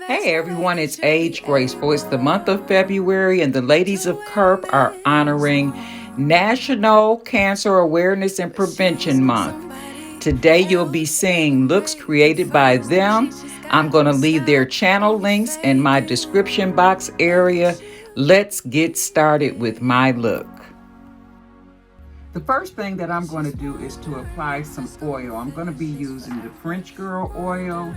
Hey everyone, it's Age Graceful. It's the month of February and the ladies of KIRF are honoring National Cancer Awareness and Prevention Month. Today you'll be seeing looks created by them. I'm going to leave their channel links in my description box area. Let's get started with my look. The first thing that I'm going to do is to apply some oil. I'm going to be using the French Girl oil.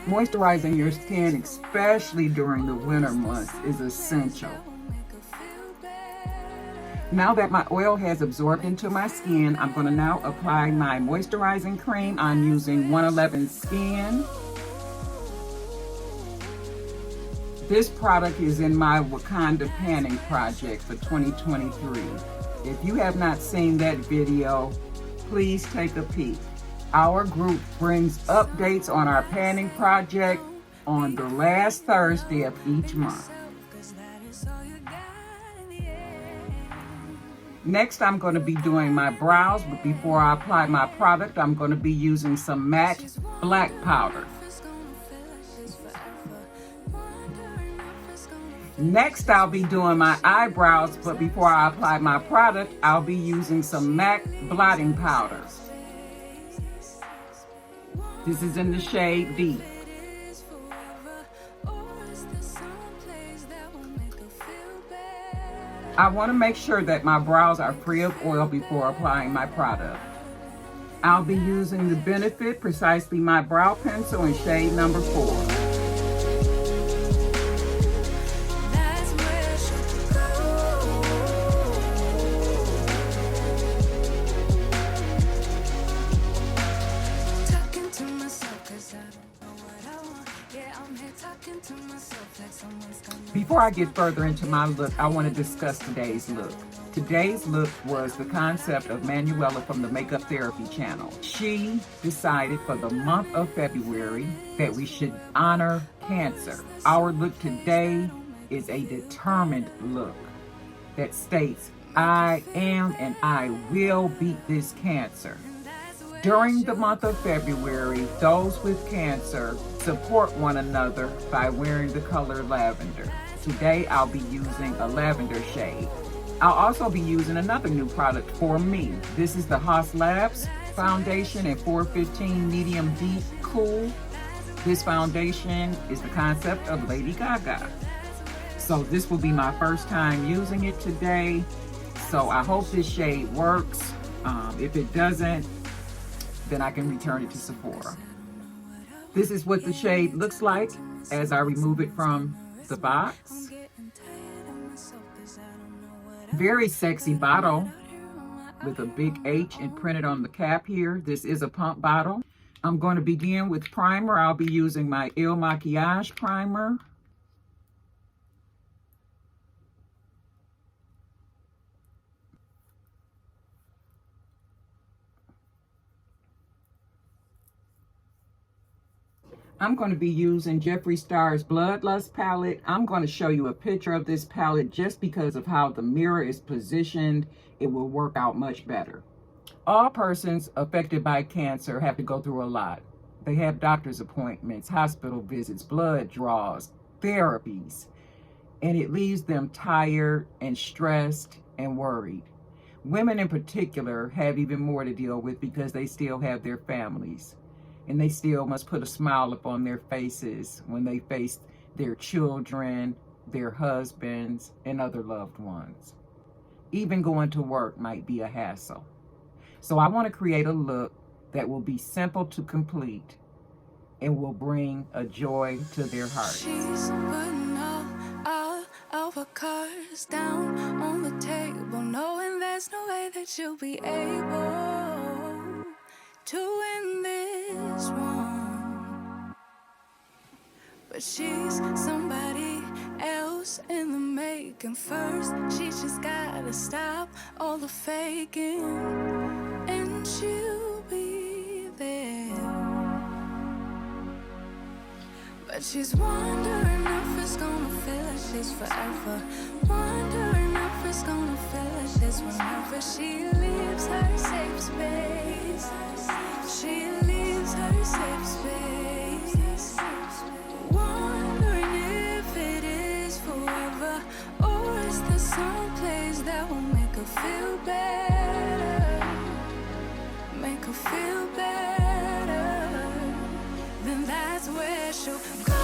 Moisturizing your skin, especially during the winter months, is essential. Now that my oil has absorbed into my skin, I'm going to now apply my moisturizing cream. I'm using 111 Skin. This product is in my Wakanda Panning project for 2023. If you have not seen that video, please take a peek. Our group brings updates on our panning project on the last Thursday of each month. Next, I'm going to be doing my brows, but before I apply my product, I'm going to be using some matte black powder. Next, I'll be doing my eyebrows, but before I apply my product, I'll be using some MAC blotting powder. This is in the shade Deep. I want to make sure that my brows are free of oil before applying my product. I'll be using the Benefit Precisely My Brow Pencil in shade number 4. Before I get further into my look, I want to discuss today's look. Today's look was the concept of Manuela from the Makeup Therapy channel. She decided for the month of February that we should honor cancer. Our look today is a determined look that states, I am and I will beat this cancer. During the month of February, those with cancer support one another by wearing the color lavender. Today, I'll be using a lavender shade. I'll also be using another new product for me. This is the HAUS Labs foundation in 415 Medium Deep Cool. This foundation is the concept of Lady Gaga. So this will be my first time using it today. So I hope this shade works. If it doesn't, then I can return it to Sephora. This is what the shade looks like as I remove it from the box. Very sexy bottle with a big H imprinted on the cap here. This is a pump bottle. I'm going to begin with primer. I'll be using my Il Makiage primer. I'm going to be using Jeffree Star's Bloodlust palette. I'm going to show you a picture of this palette just because of how the mirror is positioned. It will work out much better. All persons affected by cancer have to go through a lot. They have doctor's appointments, hospital visits, blood draws, therapies, and it leaves them tired and stressed and worried. Women in particular have even more to deal with because they still have their families. And they still must put a smile upon their faces when they face their children, their husbands, and other loved ones. Even going to work might be a hassle. So I want to create a look that will be simple to complete and will bring a joy to their heart. She's putting all of her cards down on the table, knowing there's no way that she'll be able to win this one, but she's somebody else in the making. First, she just gotta stop all the faking, and she'll be there. But she's wondering if it's gonna feel like she's forever. Wondering if it's gonna feel like this whenever she leaves her safe space. She leaves her safe space. Wondering if it is forever, or is there some place that will make her feel better? Make her feel better. Then that's where she'll go.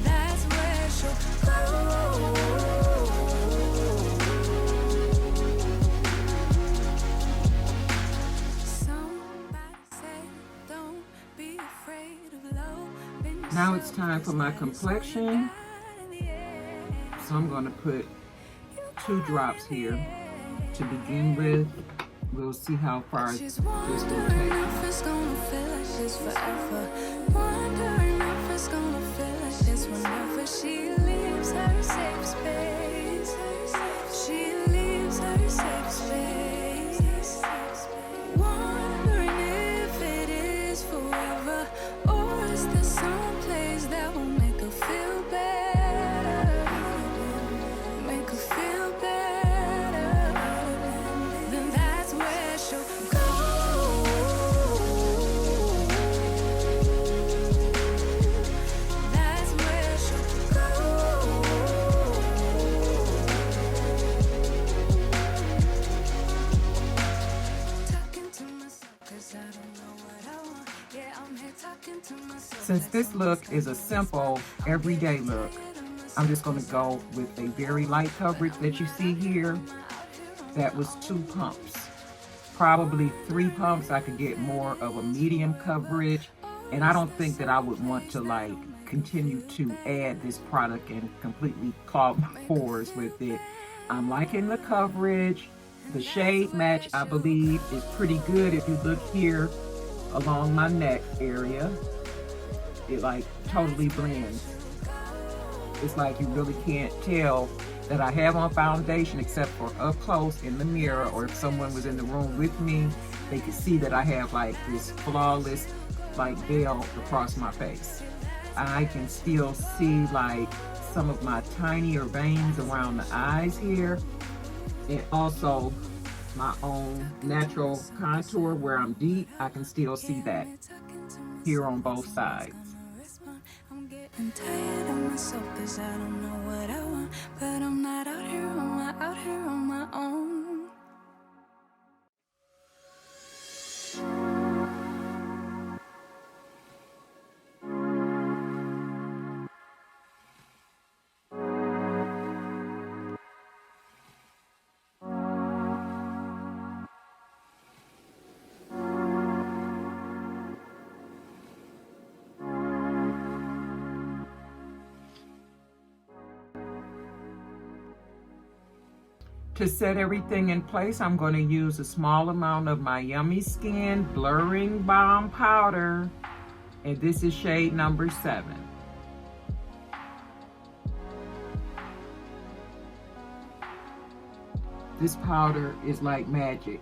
That's where she'll go. Somebody say, don't be afraid of love. Now it's time for my complexion. So I'm going to put 2 drops here to begin with. We'll see how far this will take. If it's gonna feel like she's forever. Wondering if it's gonna feel like this whenever she leaves her safe space. She leaves her safe space. Wondering if it is forever, or is there some place that will make her feel better? Make her feel better. Then that's where she'll go. That's where she'll go. Talking to myself 'cause I don't know what I want. Yeah, I'm here talking to myself. Since this look is a simple, everyday look, I'm just going to go with a very light coverage that you see here. That was 2 pumps. Probably 3 pumps. I could get more of a medium coverage. And I don't think that I would want to like continue to add this product and completely clog my pores with it. I'm liking the coverage. The shade match, I believe, is pretty good. If you look here along my neck area, it like totally blends. It's like you really can't tell that I have on foundation except for up close in the mirror, or if someone was in the room with me, they could see that I have like this flawless like veil across my face. I can still see like some of my tinier veins around the eyes here, and also my own natural contour where I'm deep. I can still see that here on both sides. I'm getting tired of myself 'cause I don't know what I want, but I'm not out here on my own. To set everything in place, I'm going to use a small amount of my Yummy Skin Blurring Balm Powder, and this is shade number 7. This powder is like magic.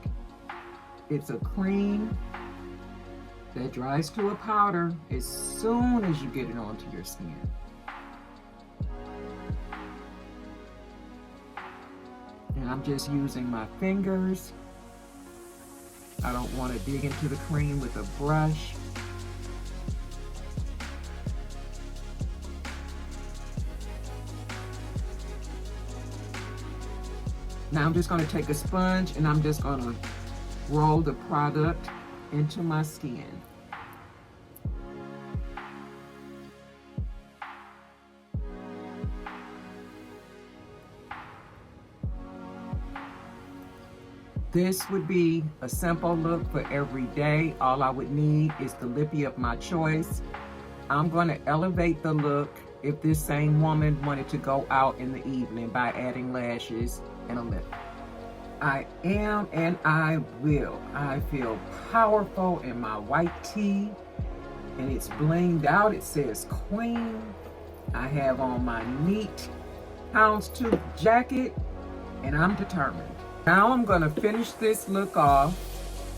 It's a cream that dries to a powder as soon as you get it onto your skin. And I'm just using my fingers. I don't want to dig into the cream with a brush. Now I'm just going to take a sponge and I'm just going to roll the product into my skin. This would be a simple look for every day. All I would need is the lippy of my choice. I'm going to elevate the look if this same woman wanted to go out in the evening by adding lashes and a lip. I am and I will. I feel powerful in my white tee and it's blinged out. It says Queen. I have on my neat houndstooth jacket and I'm determined. Now I'm going to finish this look off.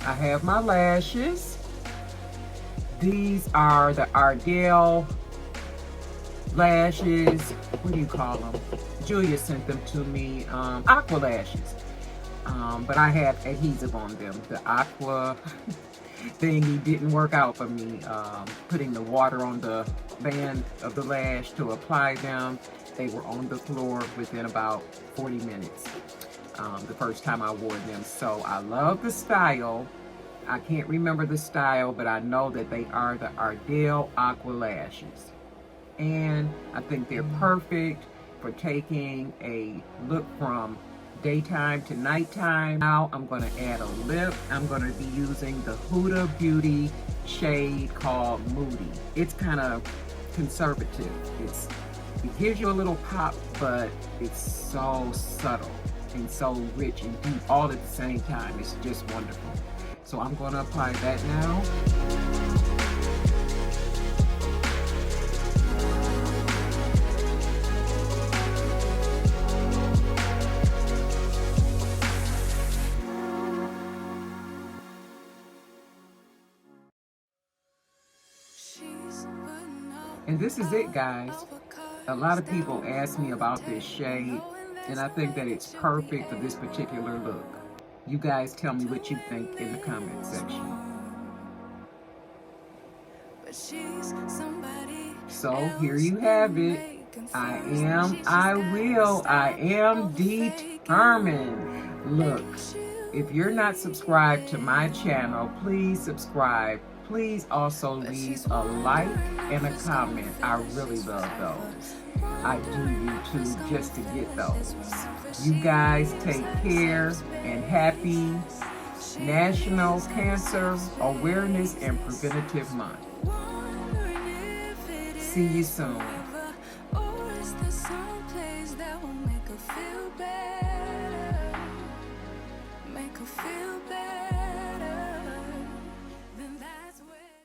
I have my lashes These are the Ardell lashes. What do you call them? Julia sent them to me. Aqua lashes. But I had adhesive on them. The aqua thingy didn't work out for me. Putting the water on the band of the lash to apply them, they were on the floor within about 40 minutes. The first time I wore them. So I love the style. I can't remember the style, but I know that they are the Ardell Aqua lashes. And I think they're perfect for taking a look from daytime to nighttime. Now I'm going to add a lip. I'm going to be using the Huda Beauty shade called Moody. It's kind of conservative. It gives you a little pop, but it's so subtle and so rich and deep all at the same time. It's just wonderful. So I'm going to apply that now. And this is it, guys. A lot of people ask me about this shade, and I think that it's perfect for this particular look. You guys tell me what you think in the comment section. So here you have it. I am determined. Look, if you're not subscribed to my channel, please subscribe. Please also leave a like and a comment. I really love those. I do YouTube just to get those. You guys take care, and happy National Cancer Awareness and Preventative Month. See you soon. Make her feel